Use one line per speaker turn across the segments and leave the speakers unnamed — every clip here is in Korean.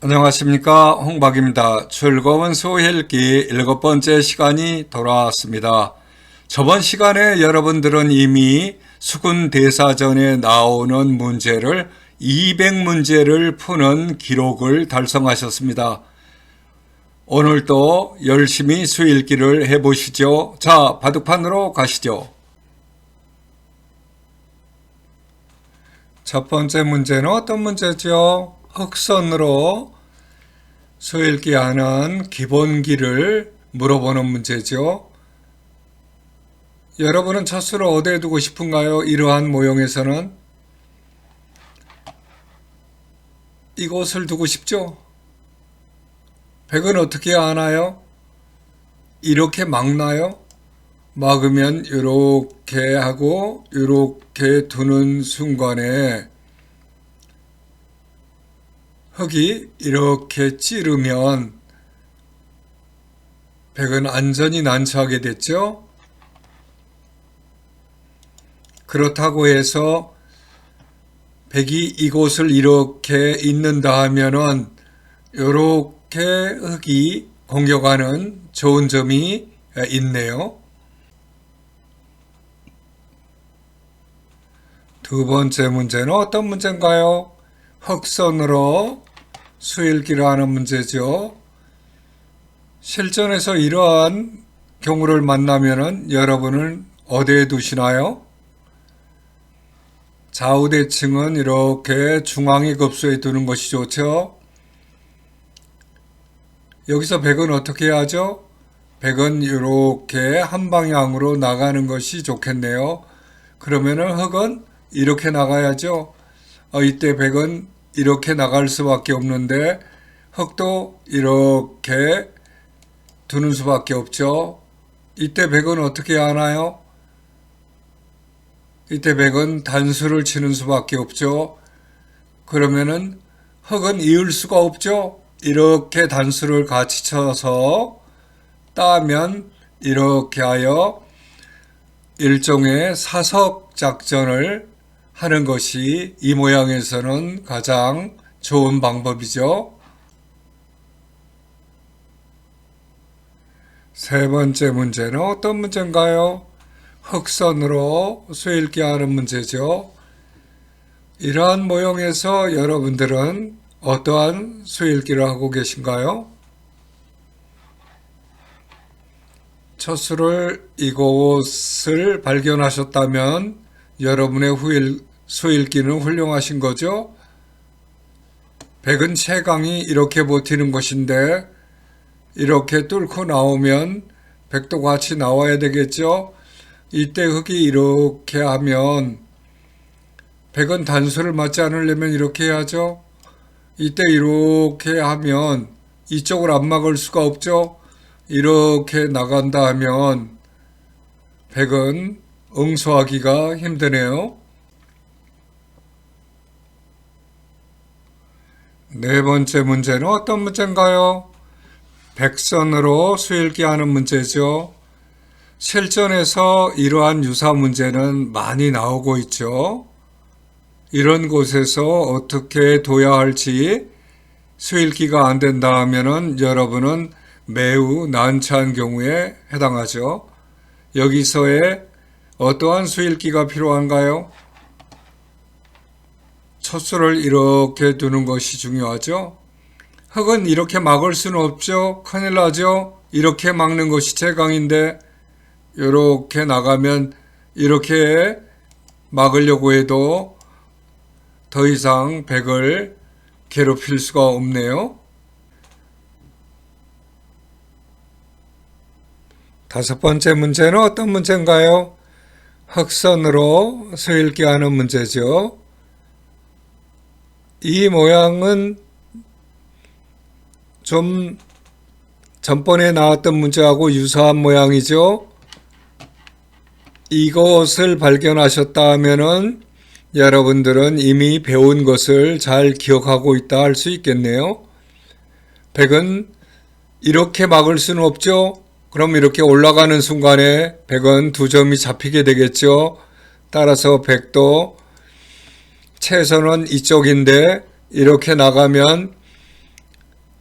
안녕하십니까, 홍박입니다. 즐거운 수일기 7번째 시간이 돌아왔습니다. 저번 시간에 여러분들은 이미 수군대사전에 나오는 문제를 200문제를 푸는 기록을 달성하셨습니다. 오늘도 열심히 수일기를 해보시죠. 자, 바둑판으로 가시죠. 첫 번째 문제는 어떤 문제죠? 흑선으로 수일기하는 기본기를 물어보는 문제죠. 여러분은 첫 수를 어디에 두고 싶은가요? 이러한 모형에서는 이곳을 두고 싶죠? 백은 어떻게 하나요? 이렇게 막나요? 막으면 이렇게 하고 이렇게 두는 순간에 흑이 이렇게 찌르면 백은 안전이 난처하게 됐죠. 그렇다고 해서 백이 이곳을 이렇게 있는다 하면은 이렇게 흑이 공격하는 좋은 점이 있네요. 두 번째 문제는 어떤 문제인가요? 흑선으로 수일기를 하는 문제죠. 실전에서 이러한 경우를 만나면은 여러분은 어디에 두시나요? 좌우대칭은 이렇게 중앙의 급소에 두는 것이 좋죠. 여기서 백은 어떻게 하죠? 백은 이렇게 한 방향으로 나가는 것이 좋겠네요. 그러면은 흑은 이렇게 나가야죠. 이때 백은 이렇게 나갈 수밖에 없는데 흑도 이렇게 두는 수밖에 없죠. 이때 백은 어떻게 하나요? 이때 백은 단수를 치는 수밖에 없죠. 그러면은 흑은 이을 수가 없죠. 이렇게 단수를 같이 쳐서 따면 이렇게 하여 일종의 사석 작전을 하는 것이 이 모양에서는 가장 좋은 방법이죠. 세 번째 문제는 어떤 문제인가요? 흑선으로 수일기 하는 문제죠. 이러한 모형에서 여러분들은 어떠한 수일기를 하고 계신가요? 첫 수를 이곳을 발견하셨다면 여러분의 수일기는 훌륭하신 거죠. 백은 채강이 이렇게 버티는 것인데 이렇게 뚫고 나오면 백도 같이 나와야 되겠죠. 이때 흑이 이렇게 하면 백은 단수를 맞지 않으려면 이렇게 해야죠. 이때 이렇게 하면 이쪽을 안 막을 수가 없죠. 이렇게 나간다 하면 백은 응수하기가 힘드네요. 네 번째 문제는 어떤 문제인가요? 백선으로 수일기 하는 문제죠. 실전에서 이러한 유사 문제는 많이 나오고 있죠. 이런 곳에서 어떻게 둬야 할지 수일기가 안 된다 하면은 여러분은 매우 난처한 경우에 해당하죠. 여기서의 어떠한 수일기가 필요한가요? 첫 수를 이렇게 두는 것이 중요하죠. 흑은 이렇게 막을 수는 없죠. 큰일 나죠. 이렇게 막는 것이 최강인데 이렇게 나가면 이렇게 막으려고 해도 더 이상 백을 괴롭힐 수가 없네요. 다섯 번째 문제는 어떤 문제인가요? 흑선으로 수일기 하는 문제죠. 이 모양은 좀 전번에 나왔던 문제하고 유사한 모양이죠. 이것을 발견하셨다 하면은 여러분들은 이미 배운 것을 잘 기억하고 있다 할 수 있겠네요. 백은 이렇게 막을 수는 없죠. 그럼 이렇게 올라가는 순간에 백은 두 점이 잡히게 되겠죠. 따라서 백도 채선은 이쪽인데 이렇게 나가면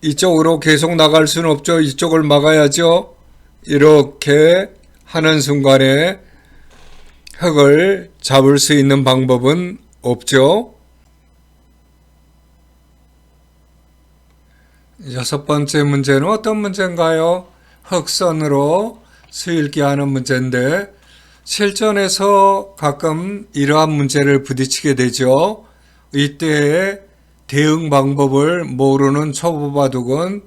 이쪽으로 계속 나갈 수는 없죠. 이쪽을 막아야죠. 이렇게 하는 순간에 흙을 잡을 수 있는 방법은 없죠. 여섯 번째 문제는 어떤 문제인가요? 흑선으로 수읽기 하는 문제인데 실전에서 가끔 이러한 문제를 부딪히게 되죠. 이때의 대응 방법을 모르는 초보 바둑은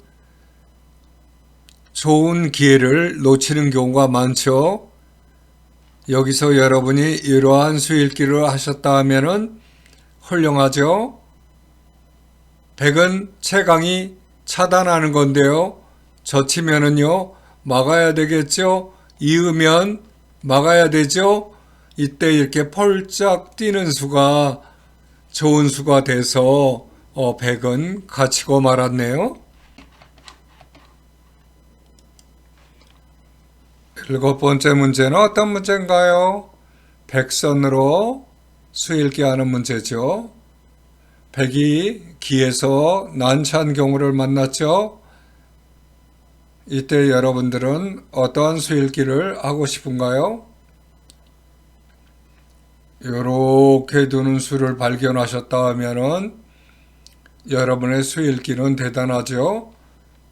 좋은 기회를 놓치는 경우가 많죠. 여기서 여러분이 이러한 수읽기를 하셨다 하면은 훌륭하죠. 백은 채강이 차단하는 건데요. 젖히면은요, 막아야 되겠죠. 이으면 막아야 되죠. 이때 이렇게 펄짝 뛰는 수가 좋은 수가 돼서 백은 갇히고 말았네요. 일곱 번째 문제는 어떤 문제인가요? 백선으로 수읽기 하는 문제죠. 백이 기에서 난처한 경우를 만났죠. 이때 여러분들은 어떠한 수읽기를 하고 싶은가요? 이렇게 두는 수를 발견하셨다 하면은 여러분의 수읽기는 대단하죠.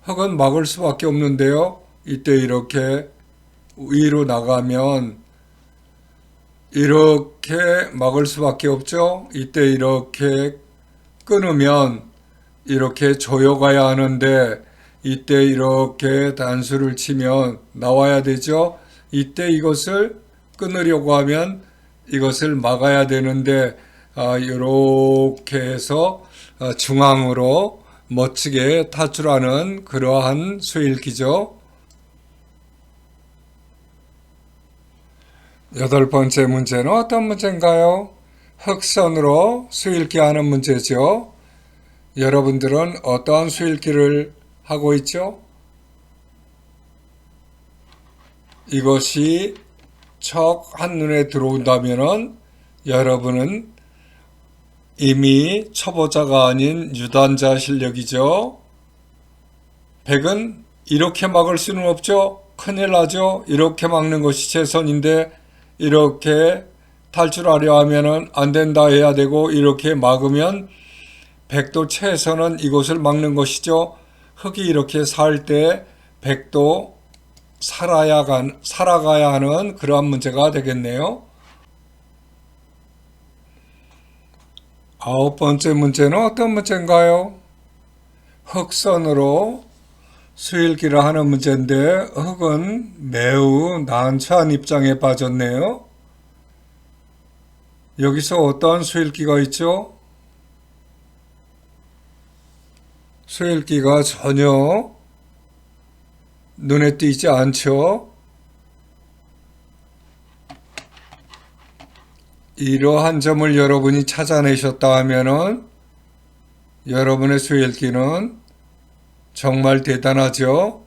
흙은 막을 수밖에 없는데요. 이때 이렇게 위로 나가면 이렇게 막을 수밖에 없죠. 이때 이렇게 끊으면 이렇게 조여가야 하는데 이때 이렇게 단수를 치면 나와야 되죠. 이때 이것을 끊으려고 하면 이것을 막아야 되는데 이렇게 해서 중앙으로 멋지게 탈출하는 그러한 수읽기죠. 여덟 번째 문제는 어떤 문제인가요? 흑선으로 수읽기 하는 문제죠. 여러분들은 어떠한 수읽기를 하고 있죠? 이것이 척 한눈에 들어온다면은 여러분은 이미 초보자가 아닌 유단자 실력이죠. 백은 이렇게 막을 수는 없죠. 큰일 나죠. 이렇게 막는 것이 최선인데 이렇게 탈출하려 하면은 안 된다 해야 되고 이렇게 막으면 백도 최선은 이곳을 막는 것이죠. 흙이 이렇게 살 때 백도 살아가야 하는 그러한 문제가 되겠네요. 아홉 번째 문제는 어떤 문제인가요? 흑선으로 수읽기를 하는 문제인데 흑은 매우 난처한 입장에 빠졌네요. 여기서 어떠한 수읽기가 있죠? 수읽기가 전혀 눈에 띄지 않죠. 이러한 점을 여러분이 찾아내셨다 하면은 여러분의 수읽기는 정말 대단하죠.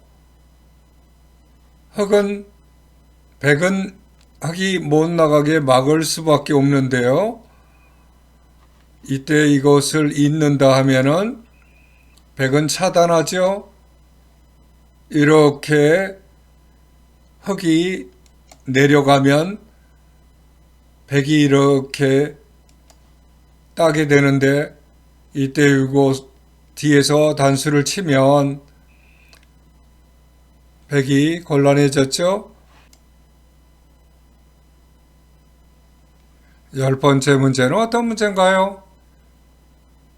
백은 흙이 못 나가게 막을 수밖에 없는데요. 이때 이것을 잇는다 하면은 백은 차단하죠. 이렇게 흙이 내려가면 백이 이렇게 따게 되는데 이때 이곳 뒤에서 단수를 치면 백이 곤란해졌죠. 열 번째 문제는 어떤 문제인가요?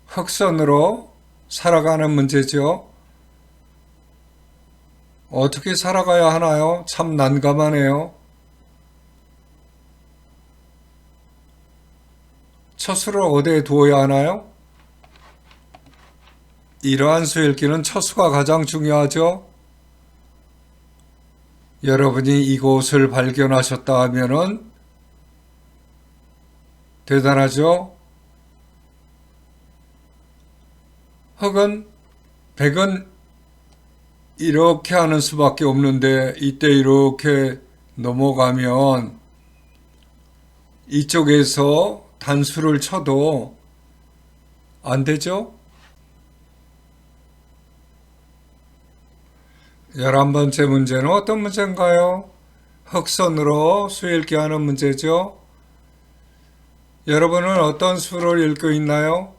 흑선으로 살아가는 문제죠. 어떻게 살아가야 하나요? 참 난감하네요. 처수를 어디에 두어야 하나요? 이러한 수읽기는 처수가 가장 중요하죠. 여러분이 이곳을 발견하셨다 하면은 대단하죠. 백은 이렇게 하는 수밖에 없는데 이때 이렇게 넘어가면 이쪽에서 단수를 쳐도 안 되죠. 11번째 문제는 어떤 문제인가요? 흑선으로 수 읽기 하는 문제죠. 여러분은 어떤 수를 읽고 있나요?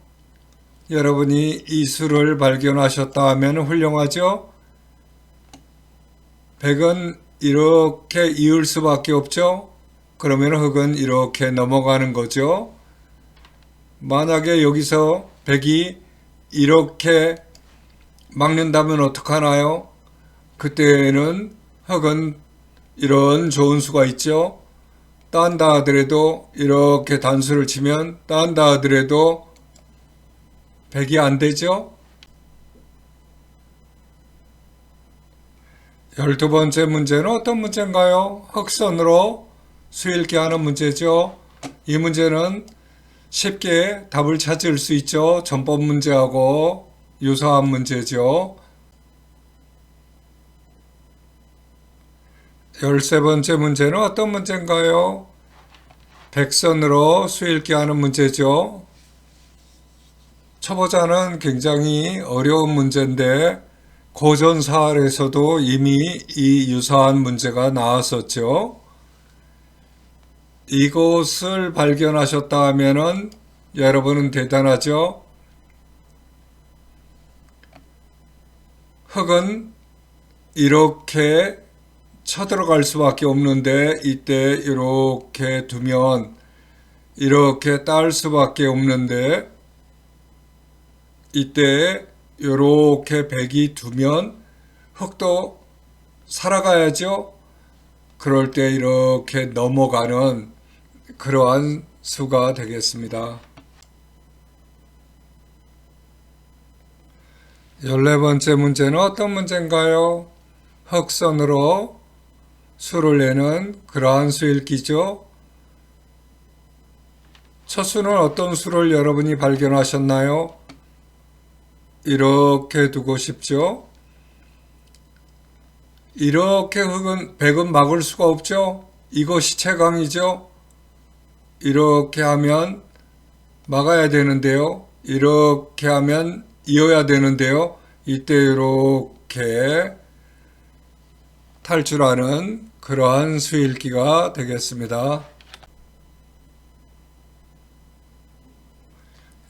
여러분이 이 수를 발견하셨다 하면 훌륭하죠? 100은 이렇게 이을 수밖에 없죠? 그러면 흑은 이렇게 넘어가는 거죠. 만약에 여기서 100이 이렇게 막는다면 어떡하나요? 그때는 흑은 이런 좋은 수가 있죠. 딴다 하더라도 이렇게 단수를 치면 딴다 하더라도 100이 안 되죠. 12번째 문제는 어떤 문제인가요? 흑선으로 수 읽기 하는 문제죠. 이 문제는 쉽게 답을 찾을 수 있죠. 전법 문제하고 유사한 문제죠. 13번째 문제는 어떤 문제인가요? 백선으로 수 읽기 하는 문제죠. 초보자는 굉장히 어려운 문제인데 고전사활에서도 이미 이 유사한 문제가 나왔었죠. 이곳을 발견하셨다 하면은 여러분은 대단하죠. 흑은 이렇게 쳐들어갈 수밖에 없는데 이때 이렇게 두면 이렇게 딸 수밖에 없는데 이때 이렇게 100이 두면 흑도 살아가야죠. 그럴 때 이렇게 넘어가는 그러한 수가 되겠습니다. 14번째 문제는 어떤 문제인가요? 흑선으로 수를 내는 그러한 수읽기죠. 첫 수는 어떤 수를 여러분이 발견하셨나요? 이렇게 두고 싶죠? 이렇게 흑은 100은 막을 수가 없죠? 이것이 최강이죠? 이렇게 하면 막아야 되는데요. 이렇게 하면 이어야 되는데요. 이때 이렇게 탈출하는 그러한 수읽기가 되겠습니다.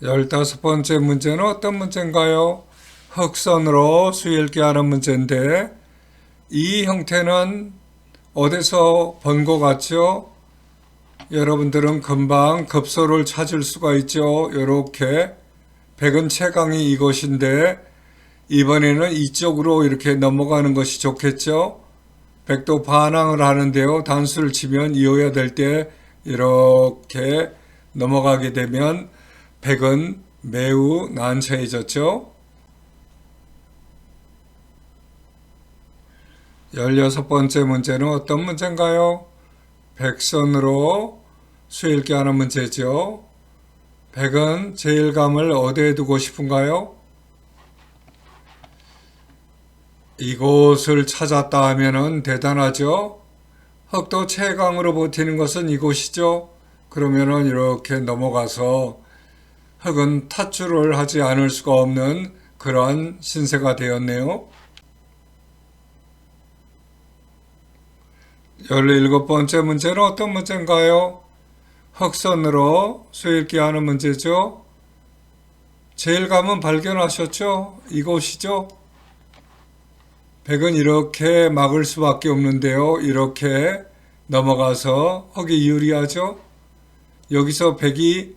15번째 문제는 어떤 문제인가요? 흑선으로 수읽기 하는 문제인데 이 형태는 어디서 본 것 같죠? 여러분들은 금방 급소를 찾을 수가 있죠. 이렇게 100은 최강이 이것인데 이번에는 이쪽으로 이렇게 넘어가는 것이 좋겠죠. 100도 반항을 하는데요. 단수를 치면 이어야 될 때 이렇게 넘어가게 되면 100은 매우 난처해졌죠. 16번째 문제는 어떤 문제인가요? 백선으로 수읽기 하는 문제죠. 100은 제일감을 어디에 두고 싶은가요? 이곳을 찾았다 하면은 대단하죠. 흑도 최강으로 버티는 것은 이곳이죠. 그러면은 이렇게 넘어가서 흑은 탈출을 하지 않을 수가 없는 그러한 신세가 되었네요. 17번째 문제는 어떤 문제인가요? 흑선으로 수읽기 하는 문제죠. 제일감은 발견하셨죠? 이곳이죠. 100은 이렇게 막을 수밖에 없는데요. 이렇게 넘어가서 흑이 유리하죠. 여기서 100이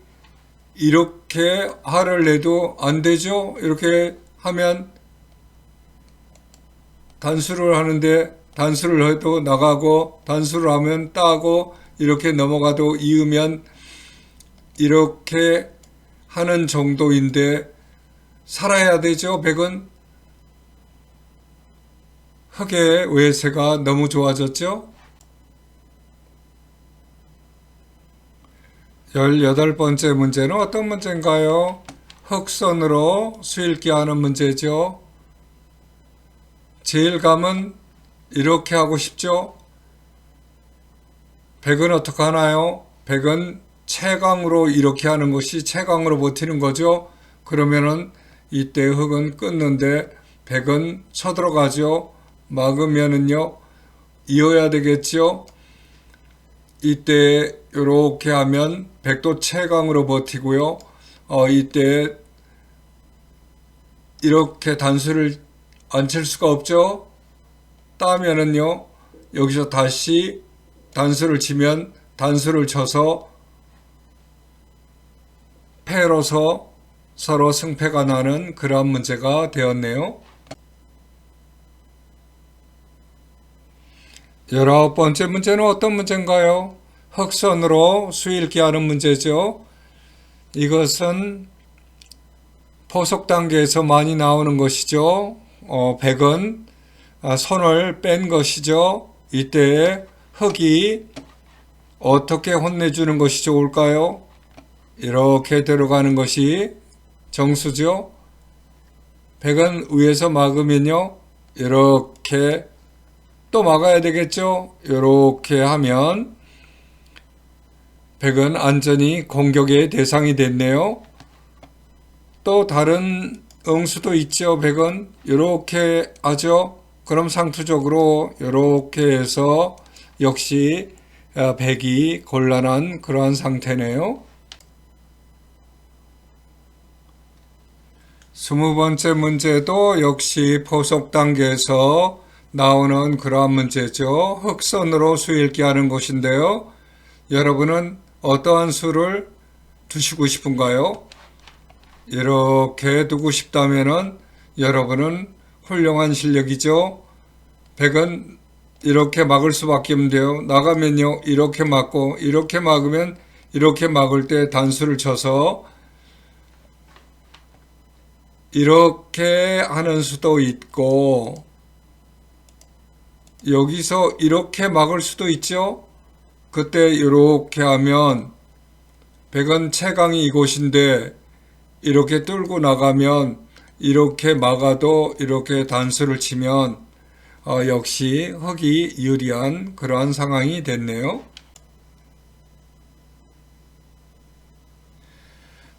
이렇게 화를 내도 안 되죠. 이렇게 하면 단수를 하는데 단수를 해도 나가고 단수를 하면 따고 이렇게 넘어가도 이으면 이렇게 하는 정도인데 살아야 되죠. 100은 흑의 외세가 너무 좋아졌죠. 18번째 문제는 어떤 문제인가요? 흑선으로 수읽기 하는 문제죠. 제일감은 이렇게 하고 싶죠. 100은 어떻게 하나요? 100은 최강으로 이렇게 하는 것이 최강으로 버티는 거죠. 그러면은 이때 흑은 끊는데 100은 쳐들어가죠. 막으면은요, 이어야 되겠죠? 이때 이렇게 하면 백도 채강으로 버티고요. 이때 이렇게 단수를 안 칠 수가 없죠? 따면은요, 여기서 다시 단수를 치면 단수를 쳐서 패로서 서로 승패가 나는 그러한 문제가 되었네요. 19번째 문제는 어떤 문제인가요? 흑선으로 수읽기 하는 문제죠. 이것은 포석 단계에서 많이 나오는 것이죠. 백은 손을 뺀 것이죠. 이때 흑이 어떻게 혼내주는 것이 좋을까요? 이렇게 들어가는 것이 정수죠. 백은 위에서 막으면요, 이렇게 또 막아야 되겠죠. 이렇게 하면 백은 안전히 공격의 대상이 됐네요. 또 다른 응수도 있죠. 백은 이렇게 하죠. 그럼 상투적으로 이렇게 해서 역시 백이 곤란한 그러한 상태네요. 20번째 문제도 역시 포석 단계에서 나오는 그러한 문제죠. 흑선으로 수읽기 하는 것인데요. 여러분은 어떠한 수를 두시고 싶은가요? 이렇게 두고 싶다면은 여러분은 훌륭한 실력이죠. 백은 이렇게 막을 수밖에 없는데요. 나가면요, 이렇게 막고, 이렇게 막으면 이렇게 막을 때 단수를 쳐서 이렇게 하는 수도 있고, 여기서 이렇게 막을 수도 있죠. 그때 이렇게 하면 백은 채강이 이곳인데 이렇게 뚫고 나가면 이렇게 막아도 이렇게 단수를 치면 역시 흑이 유리한 그러한 상황이 됐네요.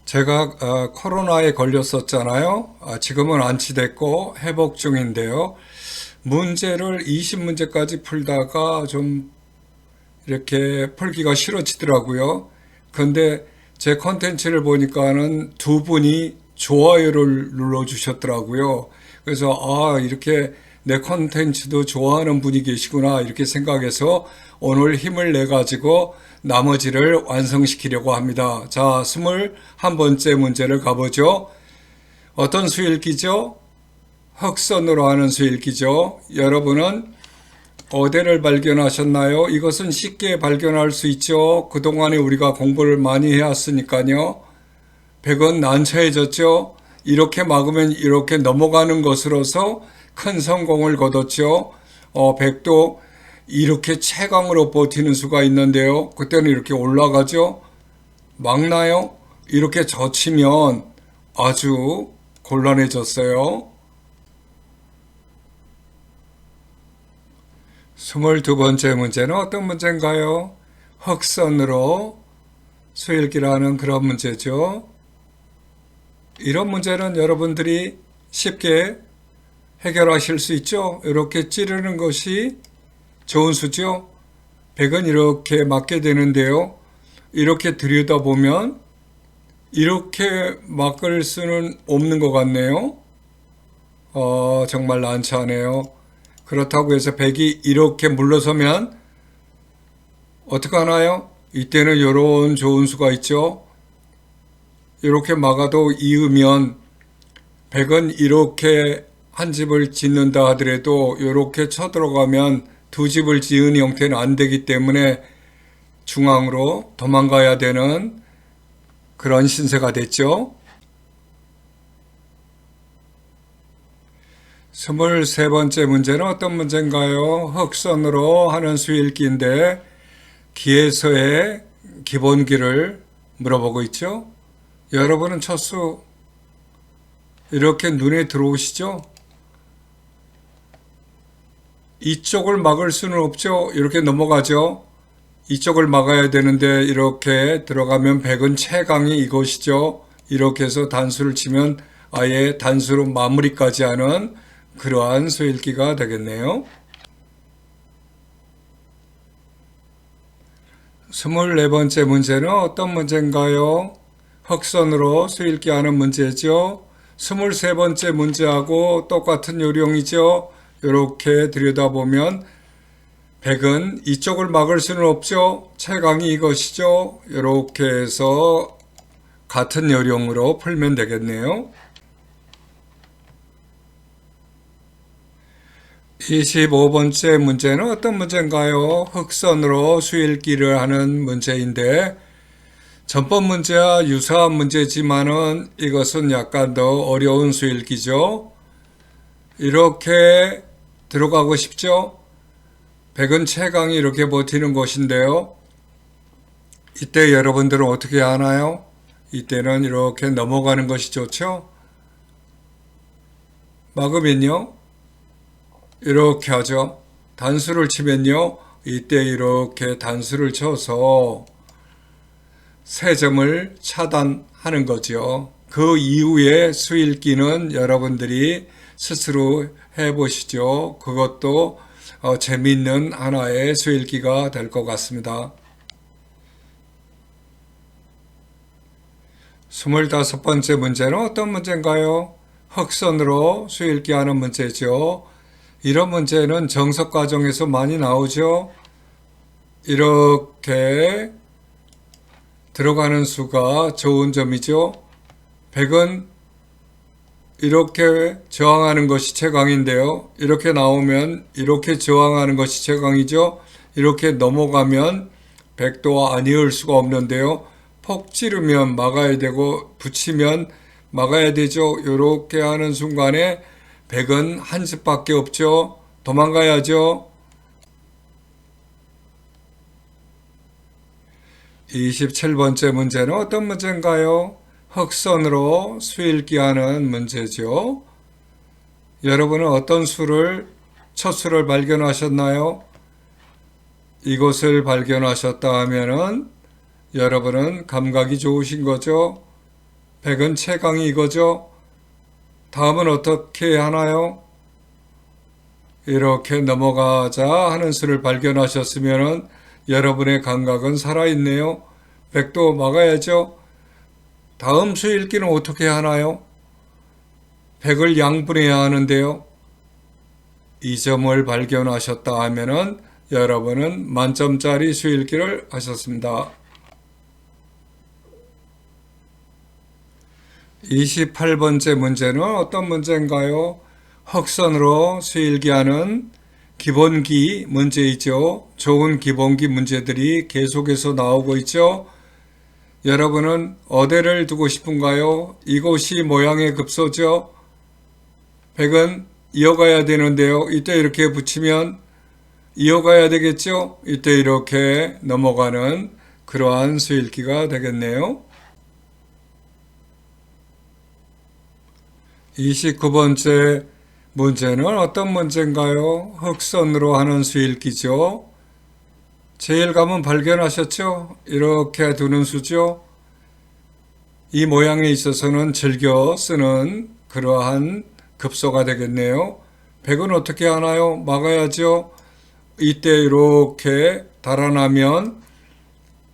제가 코로나에 걸렸었잖아요. 지금은 안치됐고 회복 중인데요. 문제를 20문제까지 풀다가 좀 이렇게 풀기가 싫어지더라고요. 근데 제 컨텐츠를 보니까는 두 분이 좋아요를 눌러주셨더라고요. 그래서 이렇게 내 컨텐츠도 좋아하는 분이 계시구나 이렇게 생각해서 오늘 힘을 내가지고 나머지를 완성시키려고 합니다. 자, 21번째 문제를 가보죠. 어떤 수읽기죠? 흑선으로 하는 수읽기죠. 여러분은 어디를 발견하셨나요? 이것은 쉽게 발견할 수 있죠. 그동안에 우리가 공부를 많이 해왔으니까요. 백은 난처해졌죠. 이렇게 막으면 이렇게 넘어가는 것으로서 큰 성공을 거뒀죠. 백도 이렇게 채강으로 버티는 수가 있는데요. 그때는 이렇게 올라가죠. 막나요? 이렇게 젖히면 아주 곤란해졌어요. 22번째 문제는 어떤 문제인가요? 흑선으로 수읽기를 하는 그런 문제죠. 이런 문제는 여러분들이 쉽게 해결하실 수 있죠. 이렇게 찌르는 것이 좋은 수죠. 백은 이렇게 맞게 되는데요. 이렇게 들여다보면 이렇게 막을 수는 없는 것 같네요. 정말 난처하네요. 그렇다고 해서 백이 이렇게 물러서면 어떻게 하나요? 이때는 이런 좋은 수가 있죠. 이렇게 막아도 이으면 백은 이렇게 한 집을 짓는다 하더라도 이렇게 쳐들어가면 두 집을 지은 형태는 안 되기 때문에 중앙으로 도망가야 되는 그런 신세가 됐죠. 23번째 문제는 어떤 문제인가요? 흑선으로 하는 수읽기인데 기에서의 기본기를 물어보고 있죠. 여러분은 첫 수 이렇게 눈에 들어오시죠? 이쪽을 막을 수는 없죠. 이렇게 넘어가죠. 이쪽을 막아야 되는데 이렇게 들어가면 백은 채강이 이것이죠. 이렇게 해서 단수를 치면 아예 단수로 마무리까지 하는 그러한 수읽기가 되겠네요. 24번째 문제는 어떤 문제인가요? 흑선으로 수읽기하는 문제죠. 23번째 문제하고 똑같은 요령이죠. 이렇게 들여다보면 100은 이쪽을 막을 수는 없죠. 채강이 이것이죠. 이렇게 해서 같은 요령으로 풀면 되겠네요. 25번째 문제는 어떤 문제인가요? 흑선으로 수읽기를 하는 문제인데 전법 문제와 유사한 문제지만은 이것은 약간 더 어려운 수읽기죠. 이렇게 들어가고 싶죠? 100은 채강이 이렇게 버티는 것인데요. 이때 여러분들은 어떻게 하나요? 이때는 이렇게 넘어가는 것이 좋죠? 막으면요? 이렇게 하죠. 단수를 치면요. 이때 이렇게 단수를 쳐서 세 점을 차단하는 거죠. 그 이후에 수읽기는 여러분들이 스스로 해보시죠. 그것도 재미있는 하나의 수읽기가 될 것 같습니다. 25번째 문제는 어떤 문제인가요? 흑선으로 수읽기하는 문제죠. 이런 문제는 정석 과정에서 많이 나오죠. 이렇게 들어가는 수가 좋은 점이죠. 100은 이렇게 저항하는 것이 최강인데요. 이렇게 나오면 이렇게 저항하는 것이 최강이죠. 이렇게 넘어가면 100도 아니을 수가 없는데요. 폭 찌르면 막아야 되고 붙이면 막아야 되죠. 이렇게 하는 순간에 100은 한 습밖에 없죠. 도망가야죠. 27번째 문제는 어떤 문제인가요? 흑선으로 수읽기하는 문제죠. 여러분은 어떤 수를, 첫 수를 발견하셨나요? 이것을 발견하셨다 하면은 여러분은 감각이 좋으신 거죠. 100은 채강이 이거죠. 다음은 어떻게 하나요? 이렇게 넘어가자 하는 수를 발견하셨으면 여러분의 감각은 살아있네요. 100도 막아야죠. 다음 수 읽기는 어떻게 하나요? 100을 양분해야 하는데요. 이 점을 발견하셨다 하면은 여러분은 만점짜리 수 읽기를 하셨습니다. 28번째 문제는 어떤 문제인가요? 흑선으로 수일기하는 기본기 문제이죠. 좋은 기본기 문제들이 계속해서 나오고 있죠. 여러분은 어디를 두고 싶은가요? 이곳이 모양의 급소죠. 100은 이어가야 되는데요. 이때 이렇게 붙이면 이어가야 되겠죠. 이때 이렇게 넘어가는 그러한 수일기가 되겠네요. 29번째 문제는 어떤 문제인가요? 흑선으로 하는 수일기죠. 제일 감은 발견하셨죠? 이렇게 두는 수죠. 이 모양에 있어서는 즐겨 쓰는 그러한 급소가 되겠네요. 100은 어떻게 하나요? 막아야죠. 이때 이렇게 달아나면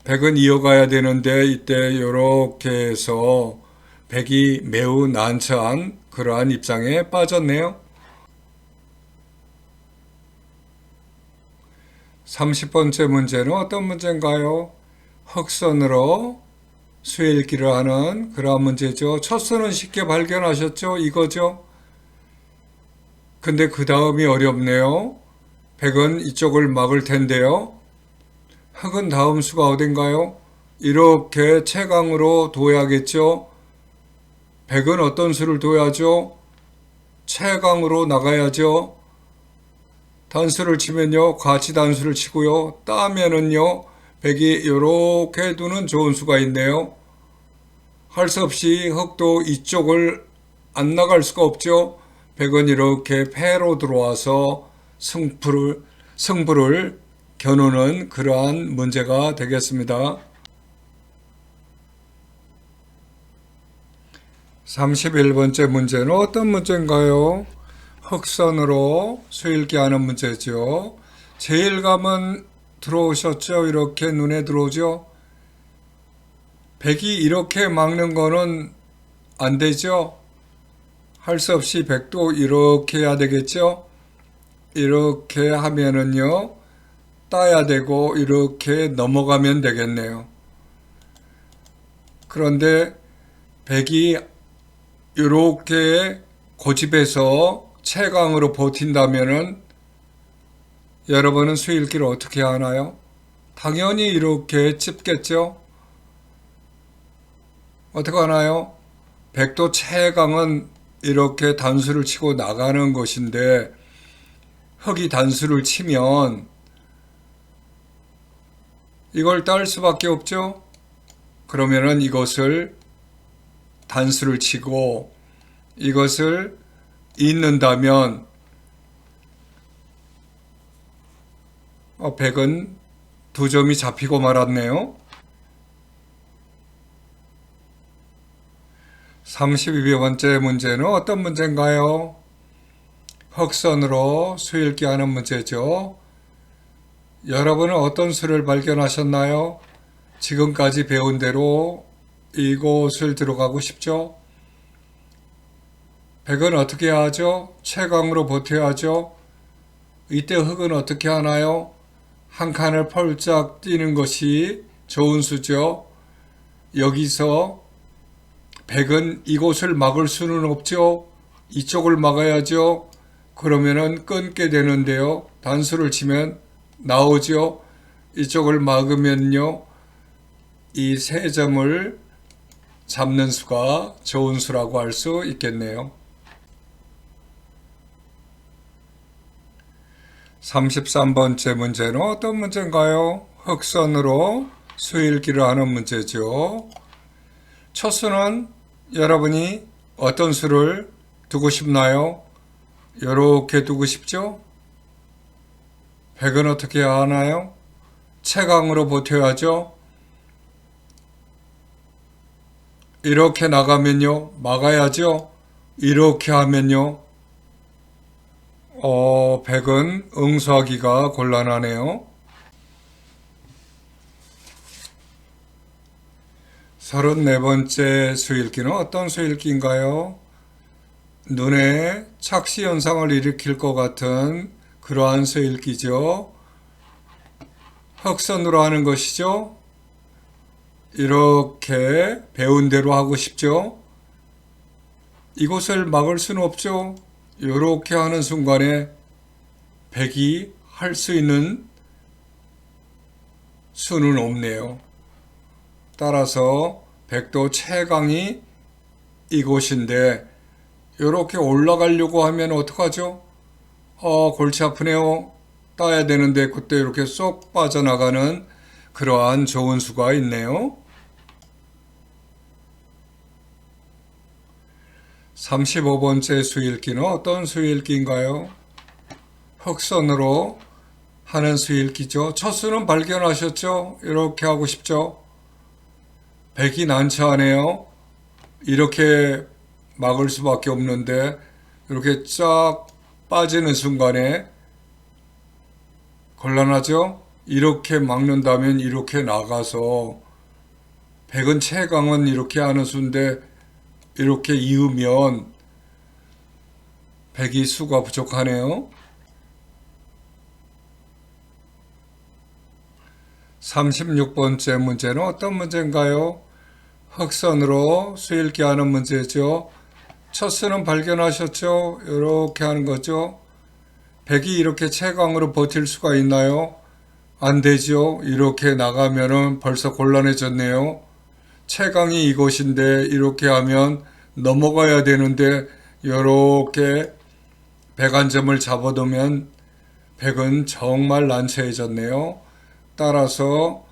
100은 이어가야 되는데 이때 이렇게 해서 100이 매우 난처한 그러한 입장에 빠졌네요. 30번째 문제는 어떤 문제인가요? 흑선으로 수일기를 하는 그러한 문제죠. 첫 선은 쉽게 발견하셨죠? 이거죠. 근데 그 다음이 어렵네요. 100은 이쪽을 막을 텐데요. 흑은 다음 수가 어딘가요? 이렇게 채강으로 둬야겠죠. 100은 어떤 수를 둬야죠? 채강으로 나가야죠. 단수를 치면요. 같이 단수를 치고요. 따면은요. 100이 이렇게 두는 좋은 수가 있네요. 할 수 없이 흑도 이쪽을 안 나갈 수가 없죠. 100은 이렇게 패로 들어와서 승부를 겨누는 그러한 문제가 되겠습니다. 31번째 문제는 어떤 문제인가요? 흑선으로 수일기 하는 문제죠. 제1감은 들어오셨죠? 이렇게 눈에 들어오죠? 백이 이렇게 막는 거는 안 되죠? 할 수 없이 백도 이렇게 해야 되겠죠? 이렇게 하면은요, 따야 되고 이렇게 넘어가면 되겠네요. 그런데 백이 이렇게 고집해서 채강으로 버틴다면은 여러분은 수일기를 어떻게 하나요? 당연히 이렇게 찝겠죠? 어떻게 하나요? 백도 채강은 이렇게 단수를 치고 나가는 것인데 흑이 단수를 치면 이걸 딸 수밖에 없죠? 그러면은 이것을 단수를 치고 이것을 잇는다면 백은 두 점이 잡히고 말았네요. 32번째 문제는 어떤 문제인가요? 흑선으로 수일기 하는 문제죠. 여러분은 어떤 수를 발견하셨나요? 지금까지 배운 대로 이곳을 들어가고 싶죠? 백은 어떻게 하죠? 채강으로 버텨야죠. 이때 흑은 어떻게 하나요? 한 칸을 펄짝 뛰는 것이 좋은 수죠. 여기서 백은 이곳을 막을 수는 없죠. 이쪽을 막아야죠. 그러면은 끊게 되는데요. 단수를 치면 나오죠. 이쪽을 막으면요. 이 세 점을 잡는 수가 좋은 수라고 할 수 있겠네요. 33번째 문제는 어떤 문제인가요? 흑선으로 수일기를 하는 문제죠. 첫 수는 여러분이 어떤 수를 두고 싶나요? 이렇게 두고 싶죠? 백은 어떻게 하나요? 채강으로 버텨야죠. 이렇게 나가면요, 막아야죠. 이렇게 하면요, 백은 응수하기가 곤란하네요. 34번째 수일기는 어떤 수일기인가요? 눈에 착시 현상을 일으킬 것 같은 그러한 수일기죠. 흑선으로 하는 것이죠. 이렇게 배운 대로 하고 싶죠. 이곳을 막을 수는 없죠. 이렇게 하는 순간에 백이 할 수 있는 수는 없네요. 따라서 백도 채강이 이곳인데 이렇게 올라가려고 하면 어떡하죠? 골치 아프네요. 따야 되는데 그때 이렇게 쏙 빠져나가는 그러한 좋은 수가 있네요. 35번째 수일기는 어떤 수일기인가요? 흑선으로 하는 수일기죠. 첫 수는 발견하셨죠? 이렇게 하고 싶죠? 백이 난처하네요. 이렇게 막을 수밖에 없는데 이렇게 쫙 빠지는 순간에 곤란하죠? 이렇게 막는다면 이렇게 나가서 백은 채강은 이렇게 하는 수인데 이렇게 이으면 백이 수가 부족하네요. 36번째 문제는 어떤 문제인가요? 흑선으로 수일기 하는 문제죠. 첫 수는 발견하셨죠? 이렇게 하는 거죠. 백이 이렇게 채강으로 버틸 수가 있나요? 안 되죠. 이렇게 나가면은 벌써 곤란해졌네요. 채강이 이곳인데 이렇게 하면 넘어가야 되는데 이렇게 백 한 점을 잡아두면 백은 정말 난처해졌네요. 따라서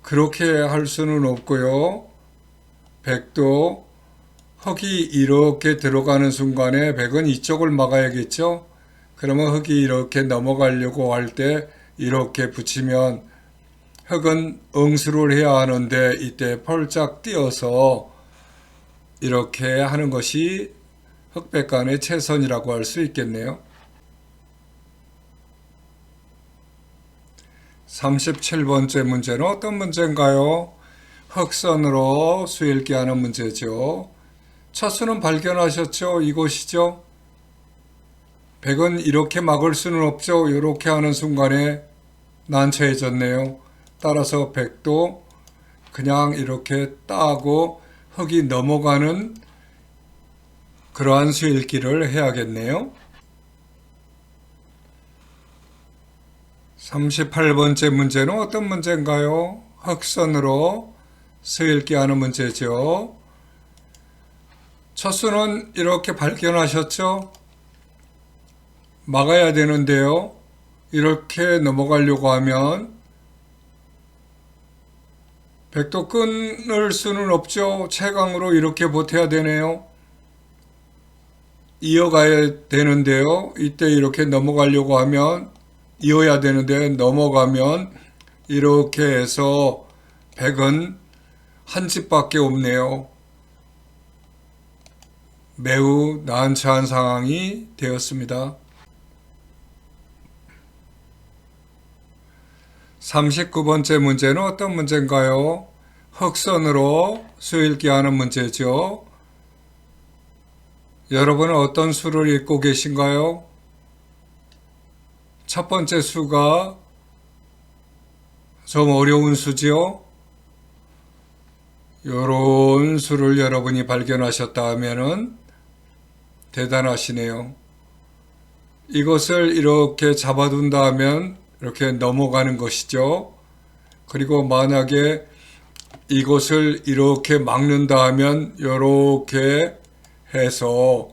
그렇게 할 수는 없고요. 백도 흑이 이렇게 들어가는 순간에 백은 이쪽을 막아야겠죠. 그러면 흑이 이렇게 넘어가려고 할 때 이렇게 붙이면 흑은 응수를 해야 하는데 이때 펄짝 뛰어서 이렇게 하는 것이 흑백간의 채선이라고 할 수 있겠네요. 37번째 문제는 어떤 문제인가요? 흑선으로 수 읽기 하는 문제죠. 첫 수는 발견하셨죠? 이곳이죠? 100은 이렇게 막을 수는 없죠? 이렇게 하는 순간에 난처해졌네요. 따라서 100도 그냥 이렇게 따고 흙이 넘어가는 그러한 수 읽기를 해야겠네요. 38번째 문제는 어떤 문제인가요? 흑선으로 수 읽기 하는 문제죠. 첫 수는 이렇게 발견하셨죠? 막아야 되는데요. 이렇게 넘어가려고 하면 100도 끊을 수는 없죠. 채광으로 이렇게 버텨야 되네요. 이어가야 되는데요. 이때 이렇게 넘어가려고 하면 이어야 되는데 넘어가면 이렇게 해서 100은 한 집밖에 없네요. 매우 난처한 상황이 되었습니다. 39번째 문제는 어떤 문제인가요? 흑선으로 수 읽기 하는 문제죠. 여러분은 어떤 수를 읽고 계신가요? 첫 번째 수가 좀 어려운 수지요. 요런 수를 여러분이 발견하셨다 하면은 대단하시네요. 이것을 이렇게 잡아둔다 하면 이렇게 넘어가는 것이죠. 그리고 만약에 이것을 이렇게 막는다 하면 이렇게 해서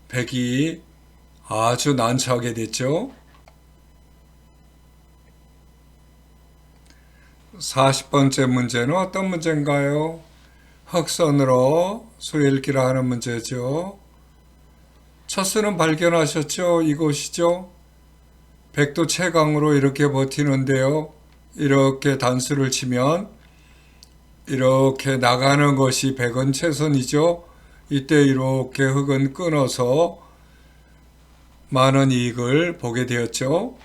100이 아주 난처하게 됐죠. 40번째 문제는 어떤 문제인가요? 흑선으로 수 읽기를 하는 문제죠. 첫 수는 발견하셨죠? 이곳이죠. 100도 채광으로 이렇게 버티는데요. 이렇게 단수를 치면 이렇게 나가는 것이 100은 최선이죠. 이때 이렇게 흙은 끊어서 많은 이익을 보게 되었죠.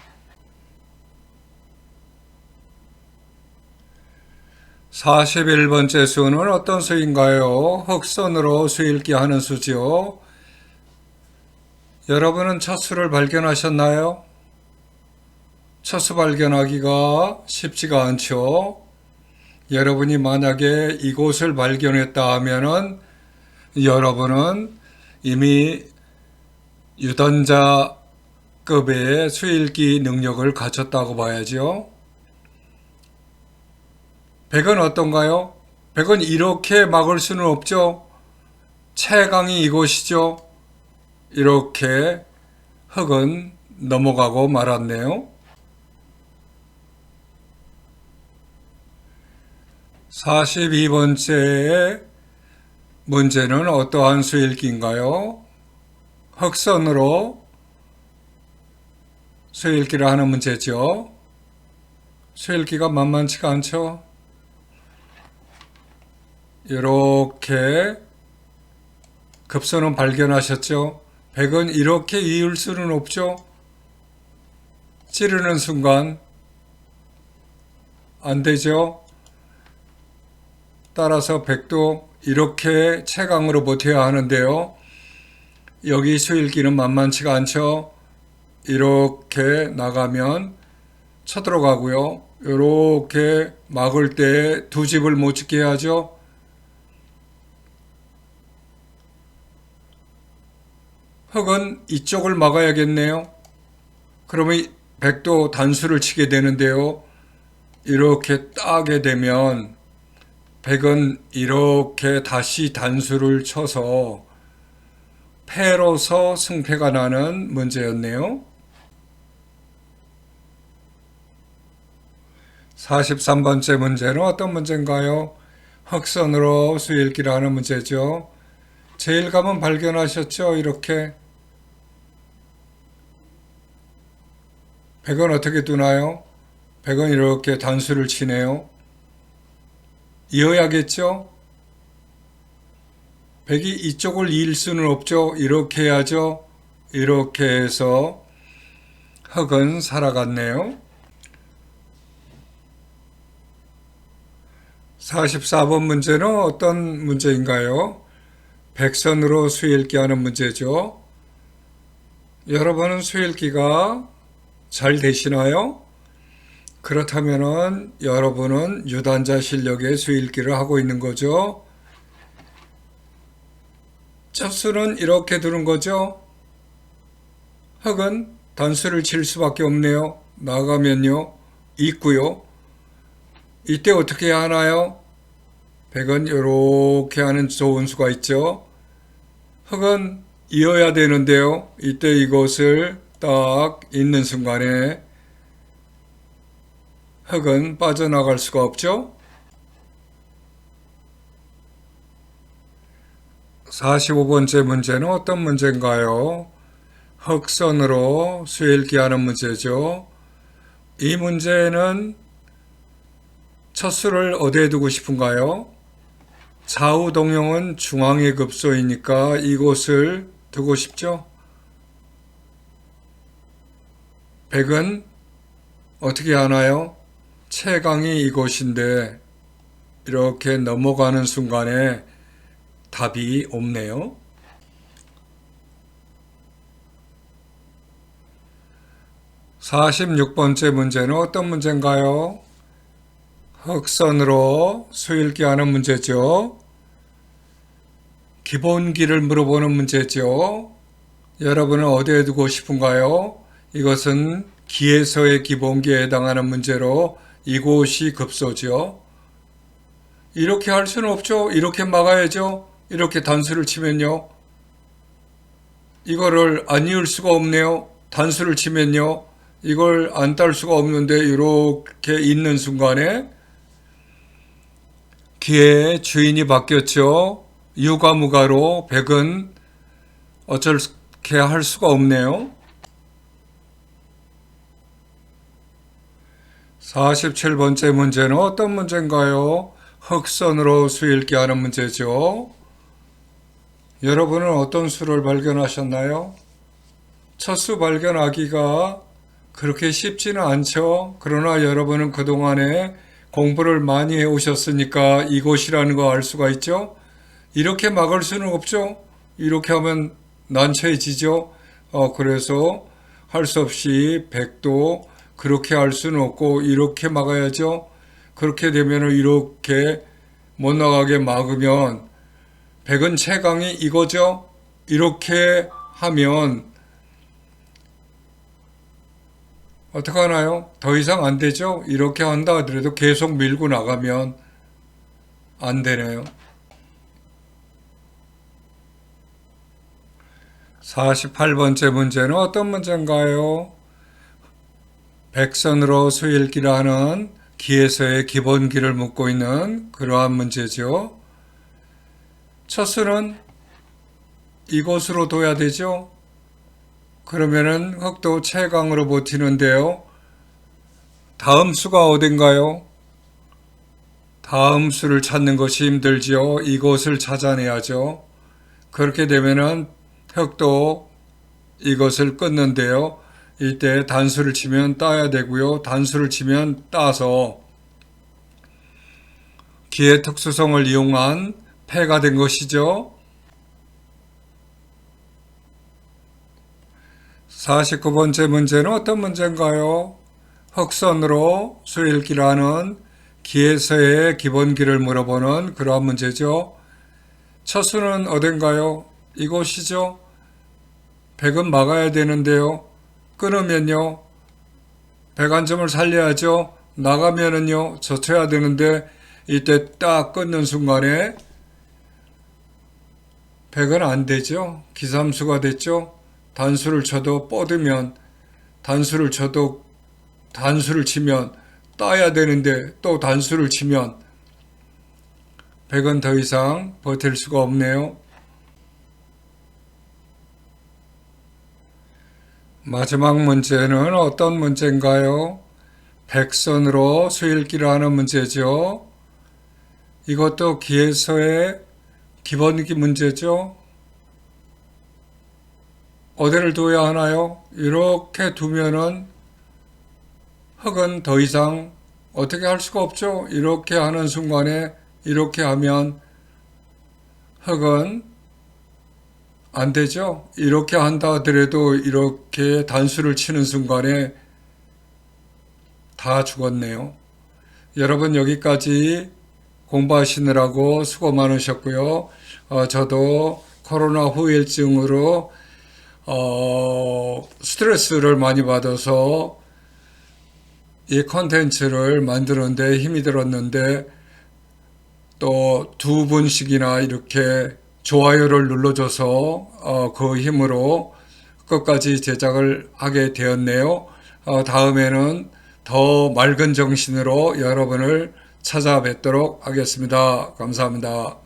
41번째 수는 어떤 수인가요? 흑선으로 수 읽기 하는 수지요. 여러분은 첫 수를 발견하셨나요? 첫 수 발견하기가 쉽지가 않죠. 여러분이 만약에 이곳을 발견했다 하면은 여러분은 이미 유전자급의 수 읽기 능력을 갖췄다고 봐야죠. 100은 어떤가요? 100은 이렇게 막을 수는 없죠. 채광이 이곳이죠. 이렇게 흙은 넘어가고 말았네요. 42번째 문제는 어떠한 수 읽기인가요? 흑선으로 수 읽기를 하는 문제죠. 수 읽기가 만만치가 않죠. 이렇게 급선은 발견하셨죠. 100은 이렇게 이을 수는 없죠. 찌르는 순간 안 되죠. 따라서 100도 이렇게 채광으로 버텨야 하는데요. 여기 수 읽기는 만만치가 않죠. 이렇게 나가면 쳐들어가고요. 이렇게 막을 때 두 집을 못 짓게 해야죠. 흙은 이쪽을 막아야겠네요. 그러면 100도 단수를 치게 되는데요. 이렇게 따게 되면 100은 이렇게 다시 단수를 쳐서 패로서 승패가 나는 문제였네요. 43번째 문제는 어떤 문제인가요? 흑선으로 수 읽기를 하는 문제죠. 제일감은 발견하셨죠? 이렇게 100은 어떻게 두나요? 100은 이렇게 단수를 치네요. 이어야겠죠? 백이 이쪽을 이을 수는 없죠. 이렇게 해야죠. 이렇게 해서 흑은 살아갔네요. 44번 문제는 어떤 문제인가요? 백선으로 수읽기 하는 문제죠. 여러분은 수읽기가 잘 되시나요? 그렇다면 여러분은 유단자 실력의 수읽기를 하고 있는 거죠. 짝수는 이렇게 두는 거죠. 흑은 단수를 칠 수밖에 없네요. 나가면요. 있고요. 이때 어떻게 해야 하나요? 백은 이렇게 하는 좋은 수가 있죠. 흑은 이어야 되는데요. 이때 이것을 딱 잇는 순간에 흑은 빠져나갈 수가 없죠. 45번째 문제는 어떤 문제인가요? 흑선으로 수읽기 하는 문제죠. 이 문제는 첫 수를 어디에 두고 싶은가요? 좌우 동형은 중앙의 급소이니까 이곳을 두고 싶죠. 백은 어떻게 하나요? 채강이 이곳인데 이렇게 넘어가는 순간에 답이 없네요. 46번째 문제는 어떤 문제인가요? 흑선으로 수읽기 하는 문제죠. 기본기를 물어보는 문제죠. 여러분은 어디에 두고 싶은가요? 이것은 기에서의 기본기에 해당하는 문제로 이곳이 급소죠. 이렇게 할 수는 없죠. 이렇게 막아야죠. 이렇게 단수를 치면요. 이거를 안 이을 수가 없네요. 단수를 치면요. 이걸 안 딸 수가 없는데 이렇게 있는 순간에 기의 주인이 바뀌었죠. 유가무가로 백은 어떻게 할 수가 없네요. 47번째 문제는 어떤 문제인가요? 흑선으로 수읽기 하는 문제죠. 여러분은 어떤 수를 발견하셨나요? 첫 수 발견하기가 그렇게 쉽지는 않죠. 그러나 여러분은 그동안에 공부를 많이 해오셨으니까 이곳이라는 거 알 수가 있죠. 이렇게 막을 수는 없죠. 이렇게 하면 난처해지죠. 그래서 할 수 없이 백도 그렇게 할 수는 없고 이렇게 막아야죠. 그렇게 되면 이렇게 못 나가게 막으면 백은 채강이 이거죠. 이렇게 하면 어떻게 하나요? 더 이상 안 되죠? 이렇게 한다 하더라도 계속 밀고 나가면 안 되네요. 48번째 문제는 어떤 문제인가요? 백선으로 수읽기를 하는 기에서의 기본기를 묻고 있는 그러한 문제죠. 첫 수는 이곳으로 둬야 되죠. 그러면은 흑도 채강으로 버티는데요. 다음 수가 어딘가요? 다음 수를 찾는 것이 힘들지요. 이것을 찾아내야죠. 그렇게 되면은 흑도 이것을 끊는데요. 이때 단수를 치면 따야 되고요. 단수를 치면 따서 기의 특수성을 이용한 패가 된 것이죠. 49번째 문제는 어떤 문제인가요? 흑선으로 수읽기를 하는 기에서의 기본기를 물어보는 그러한 문제죠. 첫 수는 어딘가요? 이곳이죠. 백은 막아야 되는데요. 끊으면요. 백 한 점을 살려야죠. 나가면은요. 젖혀야 되는데 이때 딱 끊는 순간에 백은 안 되죠. 기삼수가 됐죠. 단수를 쳐도 뻗으면 단수를 쳐도 단수를 치면 따야 되는데 또 단수를 치면 백은 더 이상 버틸 수가 없네요. 마지막 문제는 어떤 문제인가요? 백선으로 수읽기를 하는 문제죠. 이것도 기에서의 기본기 문제죠. 어디를 둬야 하나요? 이렇게 두면은 흙은 더 이상 어떻게 할 수가 없죠. 이렇게 하는 순간에 이렇게 하면 흙은 안 되죠. 이렇게 한다 하더라도 이렇게 단수를 치는 순간에 다 죽었네요. 여러분 여기까지 공부하시느라고 수고 많으셨고요. 저도 코로나 후유증으로 스트레스를 많이 받아서 이 컨텐츠를 만드는데 힘이 들었는데 또 두 분씩이나 이렇게 좋아요를 눌러줘서 그 힘으로 끝까지 제작을 하게 되었네요. 다음에는 더 맑은 정신으로 여러분을 찾아뵙도록 하겠습니다. 감사합니다.